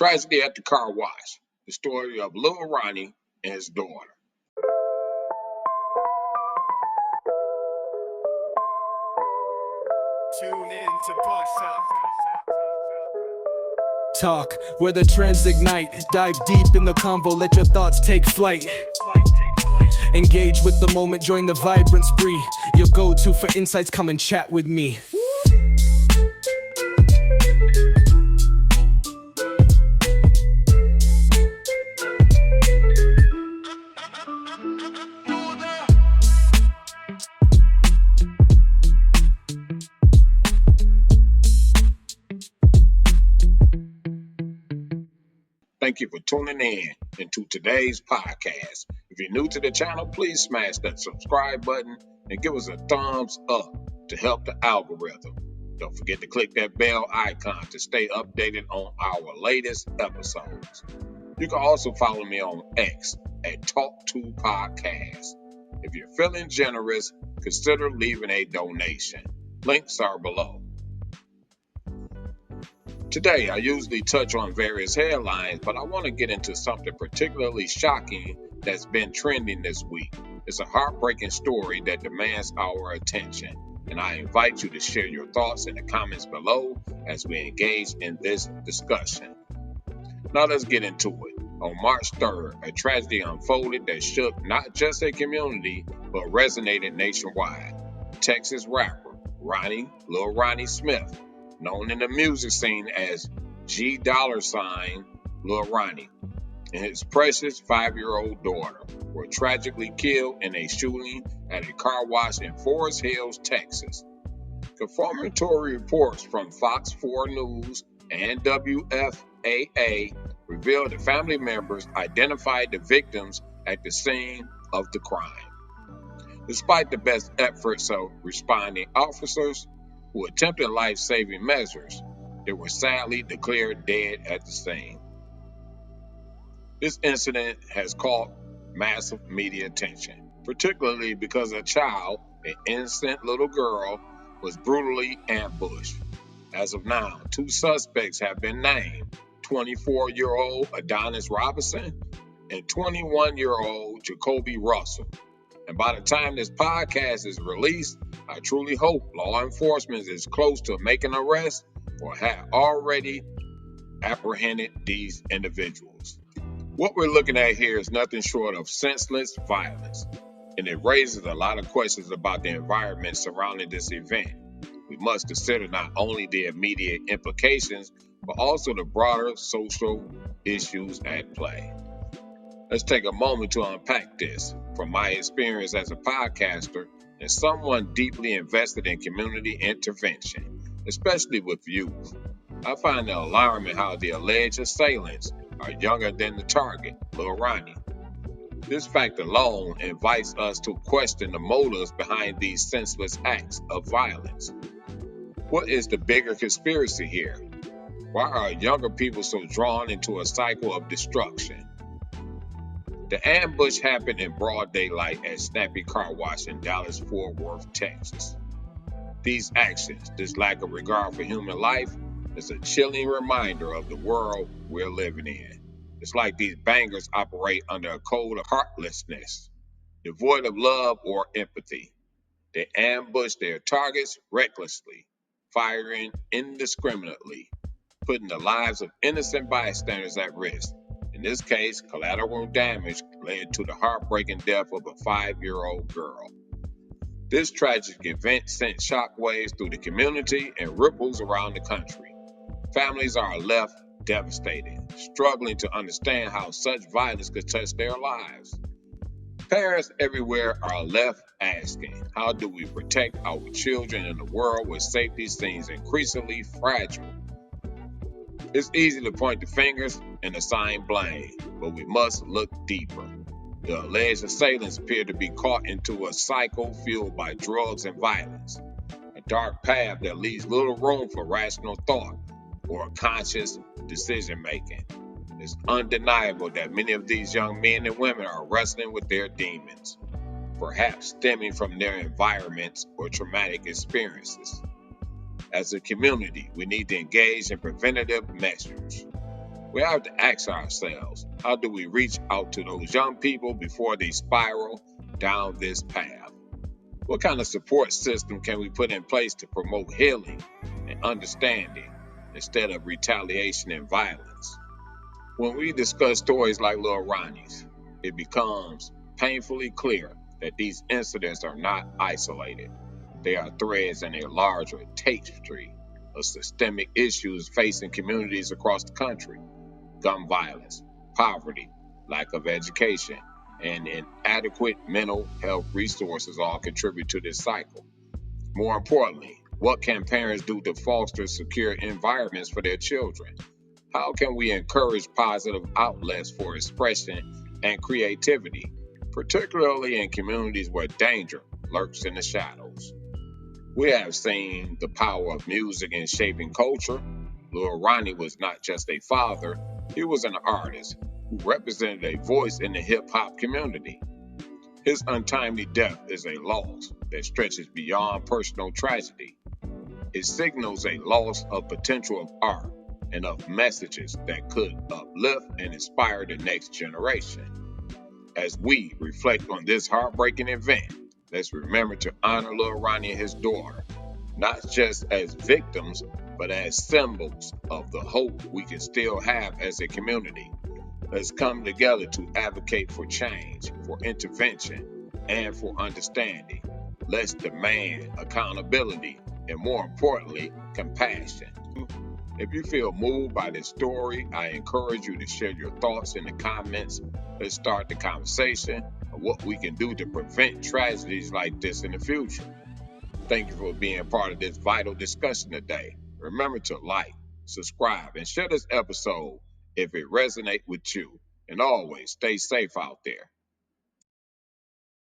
Tragedy at the car wash. The story of Lil Ronnie and his daughter. Tune in to Bust Up. Talk, where the trends ignite. Dive deep in the convo, let your thoughts take flight. Engage with the moment, join the vibrant spree. Your go-to for insights, come and chat with me. Thank you for tuning in into today's podcast. If you're new to the channel, please smash that subscribe button and give us a thumbs up to help the algorithm. Don't forget to click that bell icon to stay updated on our latest episodes. You can also follow me on X at Talk2 Podcast. If you're feeling generous, consider leaving a donation. Links are below. Today, I usually touch on various headlines, but I want to get into something particularly shocking that's been trending this week. It's a heartbreaking story that demands our attention, and I invite you to share your thoughts in the comments below as we engage in this discussion. Now let's get into it. On March 3rd, a tragedy unfolded that shook not just a community, but resonated nationwide. Texas rapper Lil Ronnie Smith, known in the music scene as G Lil Ronnie, and his precious 5-year-old daughter were tragically killed in a shooting at a car wash in Forest Hills, Texas. Confirmatory reports from Fox 4 News and WFAA revealed that family members identified the victims at the scene of the crime. Despite the best efforts of responding officers who attempted life-saving measures, they were sadly declared dead at the scene. This incident has caught massive media attention, particularly because a child, an innocent little girl, was brutally ambushed. As of now, 2 suspects have been named, 24-year-old Adonis Robinson and 21-year-old Jacoby Russell. And by the time this podcast is released, I truly hope law enforcement is close to making an arrest or have already apprehended these individuals. What we're looking at here is nothing short of senseless violence, and it raises a lot of questions about the environment surrounding this event. We must consider not only the immediate implications, but also the broader social issues at play. Let's take a moment to unpack this. From my experience as a podcaster and someone deeply invested in community intervention, especially with youth, I find it alarming how the alleged assailants are younger than the target, Lil Ronnie. This fact alone invites us to question the motives behind these senseless acts of violence. What is the bigger conspiracy here? Why are younger people so drawn into a cycle of destruction? The ambush happened in broad daylight at Snappy Car Wash in Dallas-Fort Worth, Texas. These actions, this lack of regard for human life, is a chilling reminder of the world we're living in. It's like these bangers operate under a code of heartlessness, devoid of love or empathy. They ambush their targets recklessly, firing indiscriminately, putting the lives of innocent bystanders at risk. In this case, collateral damage led to the heartbreaking death of a 5-year-old girl. This tragic event sent shockwaves through the community and ripples around the country. Families are left devastated, struggling to understand how such violence could touch their lives. Parents everywhere are left asking, how do we protect our children in a world where safety seems increasingly fragile? It's easy to point the fingers and assign blame, but we must look deeper. The alleged assailants appear to be caught into a cycle fueled by drugs and violence, a dark path that leaves little room for rational thought or conscious decision-making. It's undeniable that many of these young men and women are wrestling with their demons, perhaps stemming from their environments or traumatic experiences. As a community, we need to engage in preventative measures. We have to ask ourselves, how do we reach out to those young people before they spiral down this path? What kind of support system can we put in place to promote healing and understanding instead of retaliation and violence? When we discuss stories like Lil Ronnie's, it becomes painfully clear that these incidents are not isolated. They are threads in a larger tapestry of systemic issues facing communities across the country. Gun violence, poverty, lack of education, and inadequate mental health resources all contribute to this cycle. More importantly, what can parents do to foster secure environments for their children? How can we encourage positive outlets for expression and creativity, particularly in communities where danger lurks in the shadows? We have seen the power of music in shaping culture. Lil Ronnie was not just a father, he was an artist who represented a voice in the hip hop community. His untimely death is a loss that stretches beyond personal tragedy. It signals a loss of potential of art and of messages that could uplift and inspire the next generation. As we reflect on this heartbreaking event, let's remember to honor Lil Ronnie and his daughter, not just as victims, but as symbols of the hope we can still have as a community. Let's come together to advocate for change, for intervention, and for understanding. Let's demand accountability and, more importantly, compassion. If you feel moved by this story, I encourage you to share your thoughts in the comments. Let's start the conversation of what we can do to prevent tragedies like this in the future. Thank you for being part of this vital discussion today. Remember to like, subscribe, and share this episode if it resonates with you. And always stay safe out there.